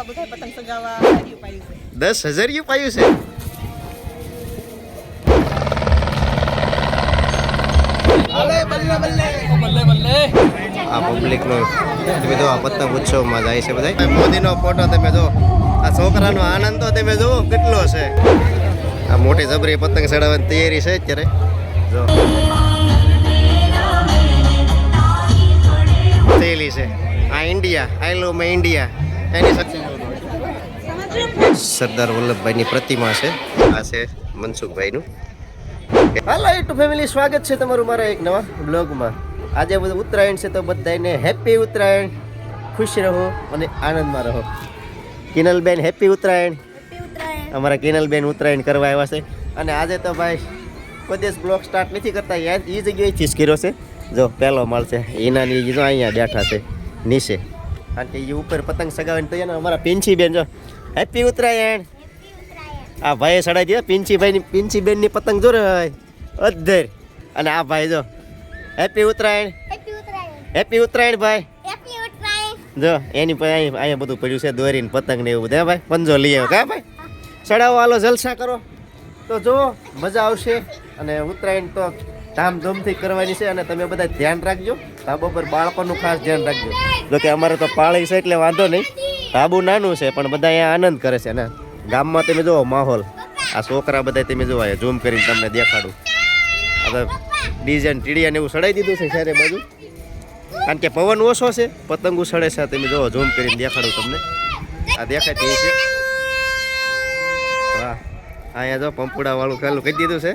આવ્યા બધા પતંગ સગાવા હાર્યું પાયું છે 10,000 પાયું છે. આ પબ્લિક નો તમે જો આ પતંગ ઉત્સવમાં જાય છે બધા. મોદીનો ફોટો તમે જો, આ છોકરાનો આનંદ તો તમે જુઓ કેટલો છે. આ મોટી જબરી પતંગ ચડાવવાની તૈયારી છે અત્યારે જો થયેલી છે. આ India, I love my India એની સાથે સરદાર વલ્લભભાઈની પ્રતિમા છે. આ છે મનસુખભાઈનું. હાલો યુટ્યુબ ફેમિલી, સ્વાગત છે તમારું મારા એક નવા બ્લોગમાં. આજે બધું ઉત્તરાયણ છે તો બધાને હેપી ઉત્તરાયણ, ખુશ રહો અને આનંદમાં રહો. કિનલબેન હેપી ઉત્તરાયણ. અમારા કિનલબેન ઉત્તરાયણ કરવા આવ્યા છે. અને આજે તો ભાઈ કોઈ દિવસ બ્લોગ સ્ટાર્ટ નથી કરતા, યાર એ જગ્યાએથી જ કર્યો છે. જો પહેલો માળ છે એનાની, જો અહીંયા બેઠા છે નીચે, કારણ કે એ ઉપર પતંગ સગાવીને તો એને અમારા પિંચીબેન જો હેપી ઉત્તરાયણ. આ ભાઈએ સડાઈ દીધા પિંચીભાઈની, પિંચીબેનની પતંગ જો રે અધર. અને આ ભાઈ જો હેપી ઉત્તરાયણ, હેપી ઉત્તરાયણ ભાઈ. જો એની અહીંયા બધું પડ્યું છે દોરીને પતંગ ને એવું બધું. ભાઈ પંજો લઈ આવ્યો કા ભાઈ, ચડાવો હાલો જલસા કરો. તો જો મજા આવશે. અને ઉત્તરાયણ તો ધામધૂમથી કરવાની છે. અને તમે બધા ધ્યાન રાખજો, ધાબા પર બાળકોનું ખાસ ધ્યાન રાખજો. જો કે અમારે તો પાળી છે એટલે વાંધો નહીં, ધાબુ નાનું છે પણ બધા અહીંયા આનંદ કરે છે. ને ગામમાં તમે જુઓ માહોલ, આ છોકરા બધા તમે જોવા ઝૂમ કરીને તમને દેખાડું. હવે ડીઝાઇન ટીડિયાને એવું સડાઈ દીધું છે ચારે બાજુ, કારણ કે પવન ઓછો છે, પતંગો સડે છે. તમે જુઓ ઝૂમ કરીને દેખાડું તમને. આ દેખાતી છે. વાહ, અહીંયા જો પંપુડા વાળું ચાલુ કરી દીધું છે.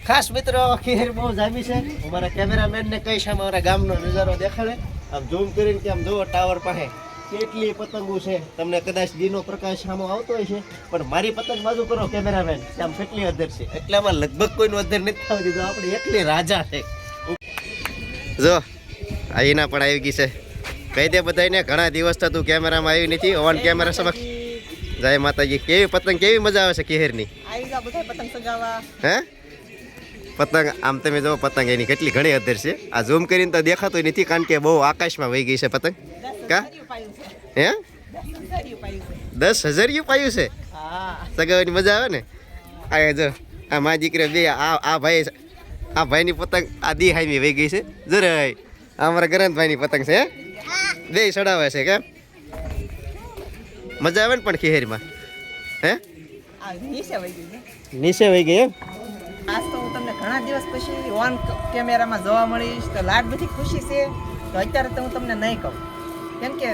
ખાસ મિત્રો ખેર બહુ જામી છે. અમારા કેમેરામેનને કહીશ અમારા ગામનો નજારો દેખાડે. આમ ઝૂમ કરીને કે આમ જુઓ ટાવર પાસે કેટલી પતંગો છે. તમને કદાચ દીનો પ્રકાશ સામો આવતો હોય છે, પણ મારી પતંગ બાજુ કરો કેમેરામેન, આમ કેટલી અધર છે. એટલે આમાં લગભગ કોઈનું અધર નથી થવા દીધું, આપણે એકલી રાજા છે. જો અહીંના પણ આવી ગઈ છે. કહી દે બધાને ઘણા દિવસ તું કેમેરામાં આવી નથી, ઓન કેમેરા સમક્ષ. જય માતાજી. કેવી પતંગ, કેવી મજા આવે છે કેહરની. આવ્યા બધા પતંગ સગાવા. હે પતંગ આમ તમે જો પતંગ એની કેટલી ઘણી અધર છે. આ ઝૂમ કરીને તો દેખાતું નથી, કારણ કે બહુ આકાશમાં વહી ગઈ છે પતંગ. કા હે 10,000 પાયું છે. સગાવાની મજા આવે ને. આ જો આ મા દીકરા બે, આ ભાઈની પતંગ આ દી હાઈમી વહી ગઈ છે. જરાય અમારા ગરંતભાઈની પતંગ છે. બે સડાવે છે કેમ મજા આવે ને. પણ ખીહેરીમાં હે નીચે વહી ગઈ એમ. આજ તો હું તમને ઘણા દિવસ પછી ઓન કેમેરામાં જોવા મળીશ તો લાડ બધી ખુશી છે. તો અત્યારે તો હું તમને નહીં કહું, કેમ કે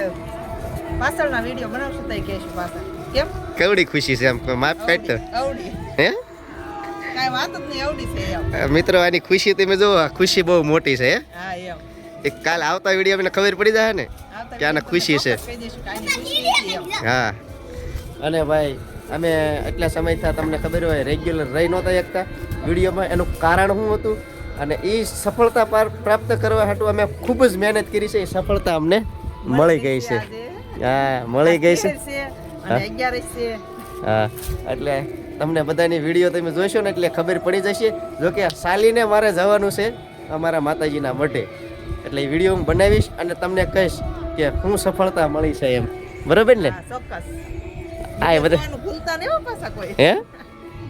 પાછળના વિડીયો બનાવશું તો કહીશું પાછળ. કેમ કેવડી ખુશી છે આમ માપ કાઢતો અવડી હે કાંઈ વાત જ નહીં, અવડી છે એમ. મિત્રો આની ખુશી તમે જો, ખુશી બહુ મોટી છે. હા એમ. એક કાલ આવતા વિડીયો મને ખબર પડી જાય ને કે આને ખુશી છે. કહી દઈશું કે આની ખુશી નથી એમ. હા. અને ભાઈ અમે એટલા સમયથી તમને ખબર હોય રેગ્યુલર રહી નહોતા શકતા વિડીયોમાં. એનું કારણ શું હતું અને એ સફળતા પ્રાપ્ત કરવા હાટું અમે ખૂબ જ મહેનત કરી છે. એ સફળતા અમને મળી ગઈ છે. હા મળી ગઈ છે. અને 11 છે. હા એટલે તમને બધાની વિડીયો તમે જોશો ને એટલે ખબર પડી જશે. જો કે સાલીને મારે જવાનું છે અમારા માતાજીના મઢે, એટલે એ વિડીયો હું બનાવીશ અને તમને કહીશ કે શું સફળતા મળી છે એમ. બરાબર ને? ચોક્કસ. હા એ બધા ભૂલતા નહીં પાછા કોઈ. હે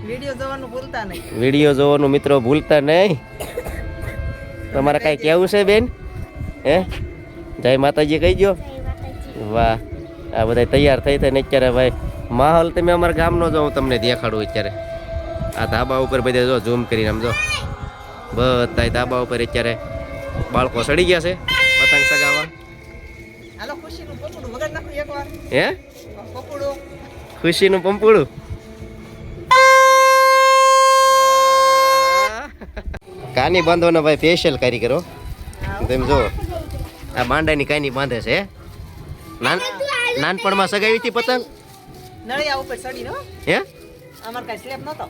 વિડીયો જોવાનું ભૂલતા નહીં. વિડીયો જોવાનું મિત્રો ભૂલતા નહીં. તમારે કાંઈ કહેવું છે બેન? હે જય માતાજી કહી દો. વાહ, આ બધા તૈયાર થઈ થઈને અત્યારે ભાઈ માહોલ તમે અમારા ગામનો જો હું તમને દેખાડું. અત્યારે આ ધાબા ઉપર બધા જો ઝૂમ કરીને આમ જો બધા ધાબા ઉપર અત્યારે બાળકો સડી ગયા છે પતંગ સગાવા. હાલો ખુશીનું પપડું વગર નાખો એકવાર. હે પપડું ખુશીનું પંપુડું. કાની બાંધવાનો ભાઈ સ્પેશિયલ કારીગરો. તમે જો આ બાંડાની કાની બાંધે છે. નાનપણમાં સગાવી હતી પતંગ નળિયા ઉપર ચડીને. હે અમાર કાંઈ સ્લેબ નતો.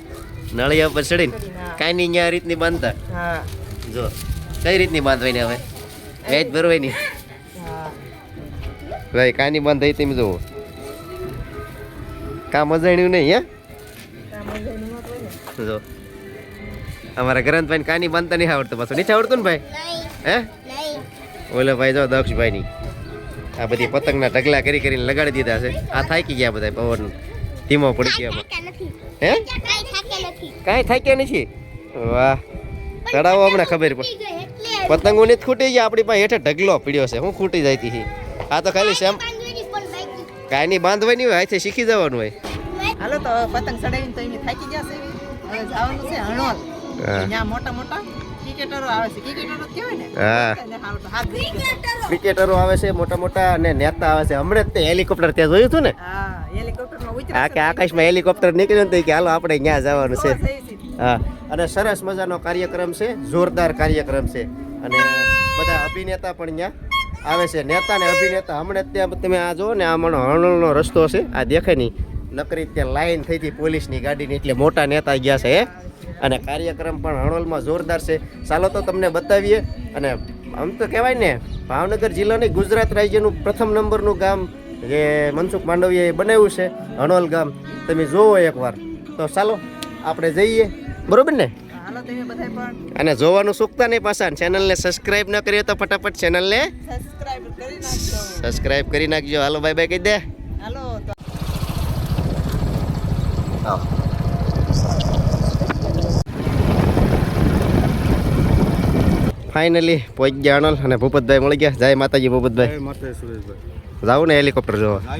નળિયા ઉપર ચડીને કાની ન્યા રીતની બાંધતા. હા જો કઈ રીતની બાંધવાની હવે એ જ ભરવાની. ભાઈ કાની બંધ થઈ તમે જુઓ કામ અજાણ્યું નહીં હે જો અમારા ગ્રંથભાઈ કાની બાંધતા નહીં આવડતું પાછું નીચે આવડતું ને ભાઈ હે ઓલો ભાઈ જો દક્ષભાઈ ની આ બધી પતંગના ઢગલા કરી કરીને લગાડી દીધા છે આ થાકી ગયા બધા પવન ધીમો પડી ગયા હે કાંઈ થાક્યા નથી વાહ ચડાવો હમણાં ખબર પડે પતંગો ની ખૂટી ગયા આપણી પાસે હેઠે ઢગલો પીડ્યો છે હું ખૂટી જાય હતી આ તો ખાલી સેમ કાંઈ નહીં બાંધવાની હોય હાથે શીખી જવાનું હોય હાલો તો પતંગ ચડાવીને તો એમ થાકી ગયા છે હવે જવાનું છે હણોલ ત્યાં મોટા મોટા ક્રિકેટરો આવે છે ક્રિકેટરો કહેવાય ને હા ક્રિકેટરો આવે છે મોટા મોટા અને નેતા આવે છે હમણાં જ તે હેલિકોપ્ટર ત્યાં જોયું હતું ને હા હેલિકોપ્ટરમાં ઉતરે આ કે આકાશમાં હેલિકોપ્ટર નીકળ્યું ને તો કે હાલો આપણે ત્યાં જવાનું છે હા અને સરસ મજાનો કાર્યક્રમ છે જોરદાર કાર્યક્રમ છે અને બધા અભિનેતા પણ ત્યાં આવે છે નેતા ને અભિનેતા હમણાં ત્યાં તમે આ જો ને આ મનો હણોલનો રસ્તો છે આ દેખાય નહીં નકરી ત્યાં લાઈન થઈ હતી પોલીસની ગાડીની એટલે મોટા નેતા ગયા છે અને કાર્યક્રમ પણ હણોલમાં જોરદાર છે ચાલો તો તમને બતાવીએ અને આમ તો કહેવાય ને ભાવનગર જિલ્લાની ગુજરાત રાજ્યનું પ્રથમ નંબરનું ગામ જે મનસુખ માંડવીયાએ બનાવ્યું છે હણોલ ગામ તમે જોવો એકવાર તો ચાલો આપણે જઈએ બરોબર ને હાલો તમે બધા પણ અને જોવાનું ચૂકતા નહીં પાછા ચેનલને સબસ્ક્રાઇબ ન કરીએ તો ફટાફટ ચેનલને સબસ્ક્રાઇબ કરી નાખજો હાલો બાય બાય કહી દે હાલો તો ફાઇનલી પહોંચી ગયા અણલ અને ભૂપતભાઈ મળી ગયા જય માતાજી ભૂપતભાઈ જાઉં ને હેલિકોપ્ટર જોવા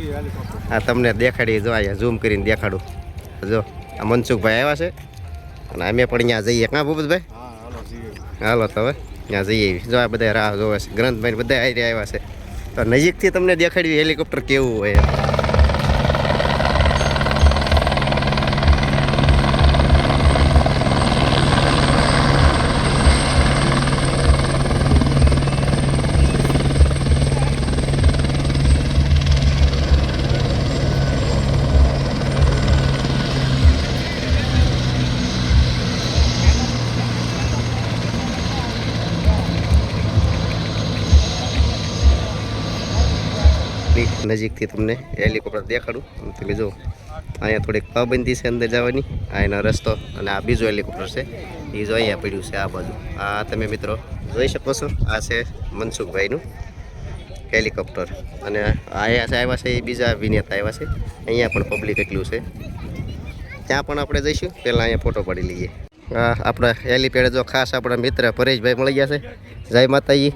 હા તમને દેખાડી જો અહીંયા ઝૂમ કરીને દેખાડું જો આ મનસુખભાઈ આવ્યા છે અને અમે પણ ત્યાં જઈએ કાં ભૂપતભાઈ હાલો તો હવે ત્યાં જઈએ જો આ બધા રાહ જોવે છે ગ્રંથભાઈ બધા આવ્યા છે તો નજીકથી તમને દેખાડ્યું હેલિકોપ્ટર કેવું હોય નજીકથી તમને હેલિકોપ્ટર દેખાડું તમે જો અહીંયા થોડીક પાબંદી છે અંદર જવાની આ એનો રસ્તો અને આ બીજો હેલિકોપ્ટર છે એ જો અહીંયા પડ્યું છે આ બાજુ આ તમે મિત્રો જોઈ શકો છો આ છે મનસુખભાઈનું હેલિકોપ્ટર અને અહીંયા છે આવ્યા છે એ બીજા અભિનેતા આવ્યા છે અહીંયા પણ પબ્લિક એટલું છે ત્યાં પણ આપણે જઈશું પહેલાં અહીંયા ફોટો પાડી લઈએ હા આપણા હેલિપેડ જો ખાસ આપણા મિત્ર પરેશભાઈ મળી ગયા છે જય માતાજી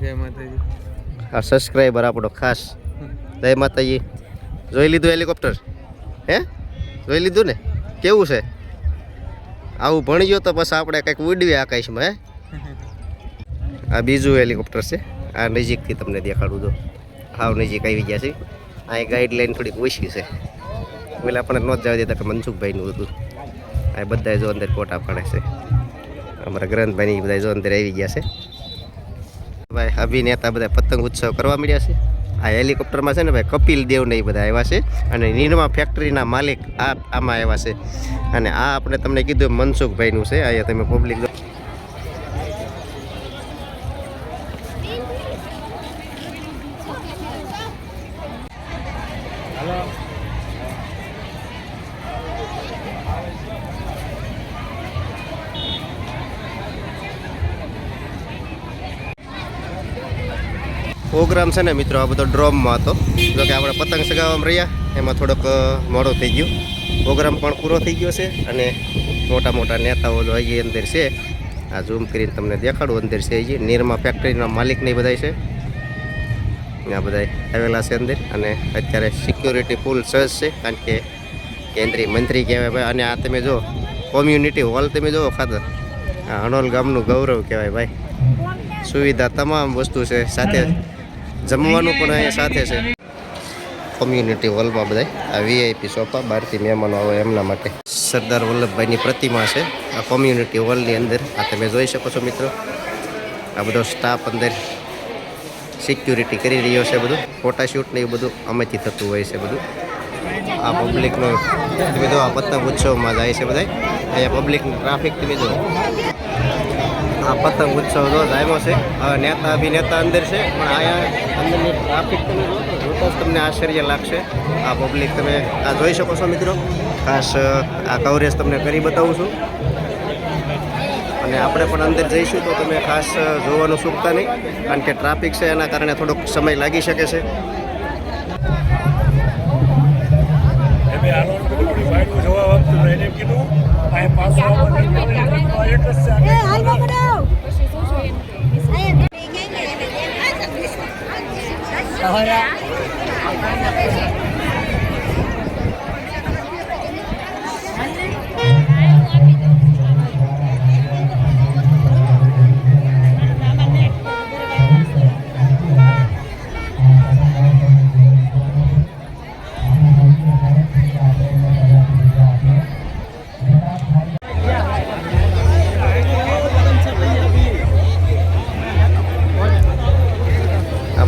આ સબસ્ક્રાઈબર આપણો ખાસ જય માતાજી જોઈ લીધું હેલિકોપ્ટર હે જોઈ લીધું ને કેવું છે આવું ભણી ગયો તો બસ આપણે કંઈક ઉડવીએ આકાશમાં હે આ બીજું હેલિકોપ્ટર છે આ નજીકથી તમને દેખાડું દો હાવ નજીક આવી ગયા છે આ ગાઈડલાઈન થોડીક ઓછી છે પેલા આપણે ન જવા દેતા કે મનસુખભાઈનું હતું આ બધા જો અંદર ફોટા પાડે છે અમારા ગ્રંથભાઈની બધા જો અંદર આવી ગયા છે ભાઈ અભિનેતા બધા પતંગ ઉત્સવ કરવા મળ્યા છે આ હેલિકોપ્ટરમાં છે ને ભાઈ કપિલ દેવ ને એ બધા આવ્યા છે અને નિરમા ફેક્ટરીના માલિક આમાં આવ્યા છે અને આ આપણે તમને કીધું મનસુખભાઈનું છે અહીંયા તમે પબ્લિક પ્રોગ્રામ છે ને મિત્રો આ બધો ડ્રોમમાં હતો જો કે આપણે પતંગ ચગાવવામાં રહ્યા એમાં થોડોક મોડો થઈ ગયો પ્રોગ્રામ પણ પૂરો થઈ ગયો છે અને મોટા મોટા નેતાઓ જો અહીં અંદર છે આ ઝૂમ કરીને તમને દેખાડું અંદર છે અહીં નિરમા ફેક્ટરીના માલિકને બધા છે આ બધા આવેલા છે અંદર અને અત્યારે સિક્યોરિટી ફૂલ સજ છે કારણ કે કેન્દ્રીય મંત્રી કહેવાય ભાઈ અને આ તમે જો કોમ્યુનિટી હોલ તમે જુઓ ખાતર આ હણોલ ગામનું ગૌરવ કહેવાય ભાઈ સુવિધા તમામ વસ્તુ છે સાથે જમવાનું પણ અહીંયા સાથે છે કોમ્યુનિટી હોલમાં બધા આ વીઆઈપી સોફા બહારથી મહેમાનો આવે એમના માટે સરદાર વલ્લભભાઈની પ્રતિમા છે આ કોમ્યુનિટી હોલની અંદર આ તમે જોઈ શકો છો મિત્રો આ બધો સ્ટાફ અંદર સિક્યુરિટી કરી રહ્યો છે બધું ફોટાશૂટ ને એવું બધું આમાંથી થતું હોય છે બધું આ પબ્લિકનો તમે જો આ પતંગ ઉત્સવમાં જાય છે બધા અહીંયા પબ્લિકનું ટ્રાફિક તમે જો આ પતંગ ઉત્સવ જો જામ્યો છે નેતા અભિનેતા અંદર છે પણ અહીંયા અંદરની ટ્રાફિક તમે જો તો જ તમને આશ્ચર્ય લાગશે. આ પબ્લિક તમે આ જોઈ શકો છો મિત્રો. ખાસ આ કવરેજ તમને કરી બતાવું છું. અને આપણે પણ અંદર જઈશું તો તમે ખાસ જોવાનું ચૂકતા નહીં, કારણ કે ટ્રાફિક છે એના કારણે થોડોક સમય લાગી શકે છે.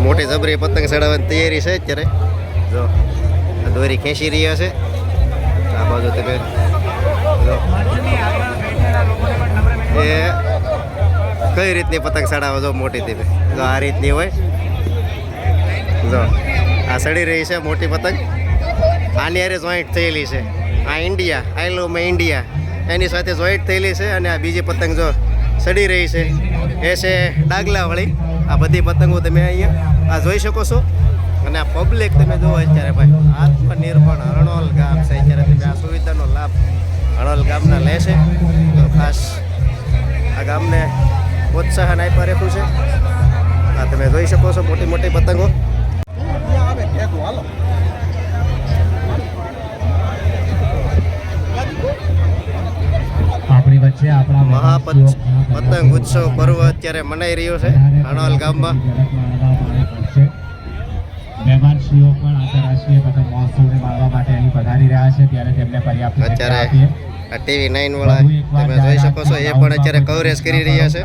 મોટી જબરી પતંગ ચડાવવાની તૈયારી છે અત્યારે. જો આ દોરી ખેંચી રહ્યા છે. આ બાજુ તમે જો એ કઈ રીતની પતંગ ચડાવો જો મોટી તમે જો આ રીતની હોય. જો આ ચડી રહી છે મોટી પતંગ. આની હારે જોઈન્ટ થયેલી છે. આ India I love my India એની સાથે જોઈન્ટ થયેલી છે. અને આ બીજી પતંગ જો ચડી રહી છે એ છે ડાગલાવાળી. આ બધી પતંગો તમે અહીંયા આ જોઈ શકો છો. અને આ પબ્લિક તમે જુઓ અત્યારે ભાઈ આત્મનિર્ભર હરણોલ ગામ છે. અત્યારે તમે આ સુવિધાનો લાભ હરણોલ ગામના લેશે તો ખાસ આ ગામને પ્રોત્સાહન આપ્યા રાખ્યું છે. આ તમે જોઈ શકો છો મોટી મોટી પતંગો. પતંગ ઉત્સવ પર્વ અત્યારે મનાઈ રહ્યો છે હરણોલ ગામમાં. મહેમાનશ્રીઓ પણ આંતરરાષ્ટ્રીય પતંગ મહોત્સવને માણવા માટે અહીં પધારી રહ્યા છે, ત્યારે તેમને પર્યાપ્ત અત્યારે આ TV9 વાળા તમે જોઈ શકો છો એ પણ અત્યારે કવરેજ કરી રહ્યા છે.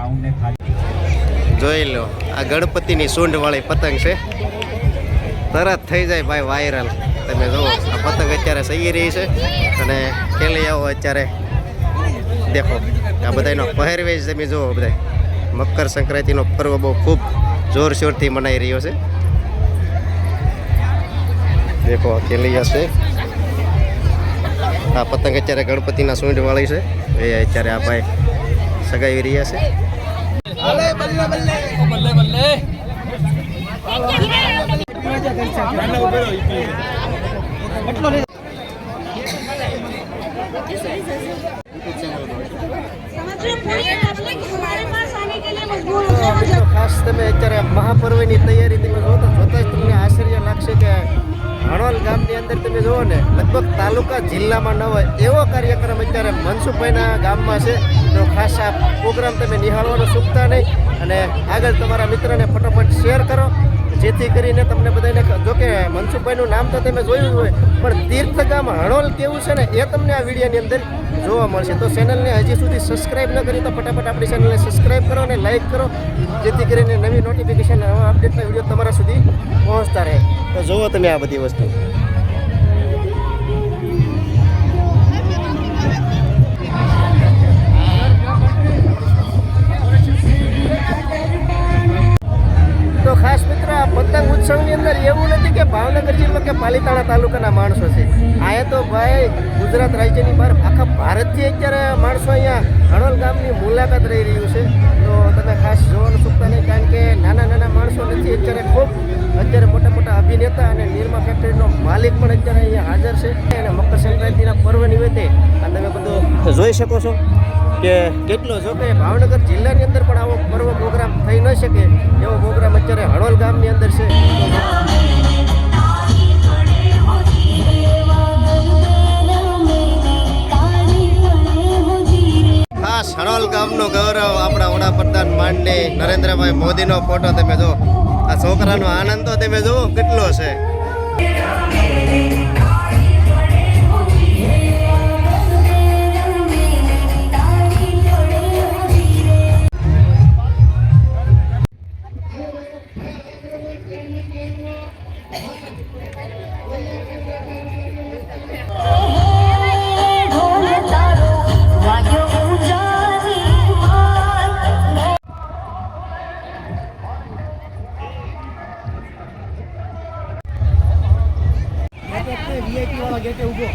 જોઈ લો આ ગણપતિની સૂંઢ વાળી પતંગ છે. તરત થઈ જાય ભાઈ વાયરલ. તમે જુઓ આ પતંગ અત્યારે સહી રહી છે. અને ખેલી આવો અત્યારે દેખો આ બધાનો પહેરવેશ તમે જુઓ. બધા મકર સંક્રાંતિનો પર્વ બહુ ખૂબ જોરશોરથી મનાઈ રહ્યો છે. દેખો કેલિયા છે. આ પતંગ અત્યારે ગણપતિના સૂંઢ વાળી છે. એ અત્યારે આ ભાઈ સગાવી રહ્યા છે. ખાસ તમે અત્યારે મહાપર્વની તૈયારી તમે જોતા જોતા જ તમને આશ્ચર્ય લાગશે કે હરણોલ ગામની અંદર તમે જુઓ ને લગભગ તાલુકા જિલ્લામાં ન હોય એવો કાર્યક્રમ અત્યારે મનસુખભાઈના ગામમાં છે. તો ખાસ આ પ્રોગ્રામ તમે નિહાળવાનું ચૂકતા નહીં. અને આગળ તમારા મિત્રને ફટાફટ શેર કરો, જેથી કરીને તમને બધાને જોકે મનસુખભાઈનું નામ તો તમે જોયું જ હોય, પણ તીર્થગામ હરણોલ કેવું છે ને એ તમને આ વિડીયોની અંદર જોવા મળશે. તો ચેનલને હજી સુધી સબસ્ક્રાઈબ ન કરી તો ફટાફટ આપણી ચેનલને સબસ્ક્રાઈબ કરો અને લાઈક કરો, જેથી કરીને નવી નોટિફિકેશન નવા અપડેટના વિડીયો તમારા સુધી પહોંચતા રહે. તો જુઓ તમે આ બધી વસ્તુ. તો ખાસ મિત્ર આ પતંગ ઉત્સવની અંદર એવું નથી કે ભાવનગર જિલ્લો કે પાલીતાણા તાલુકાના માણસો છે. અહીંયા તો ભાઈ ગુજરાત રાજ્યની બહાર આખા ભારતથી અત્યારે માણસો અહીંયા હરણોલ ગામની મુલાકાત રહી રહ્યું છે. તો તમે ખાસ જોવાનું ચૂકતા નહીં, કારણ કે નાના નાના માણસો નથી અત્યારે ખૂબ અત્યારે મોટા મોટા અભિનેતા અને નિરમા ફેક્ટરીનો માલિક પણ અત્યારે અહીંયા હાજર છે. અને મકર સંક્રાંતિના પર્વ નિમિત્તે આ તમે બધું જોઈ શકો છો કે કેટલો જો કે ભાવનગર જિલ્લાની અંદર પણ આવો પર્વ પ્રોગ્રામ થઈ ન શકે એવો પ્રોગ્રામ અત્યારે હરણોલ ગામની અંદર છે. ખાસ હરણોલ ગામનું ગૌરવ આપણા વડાપ્રધાન માનનીય નરેન્દ્રભાઈ મોદીનો ફોટો તમે જો. આ છોકરાનો આનંદ તો તમે જુઓ કેટલો છે. ગેટે ઊભો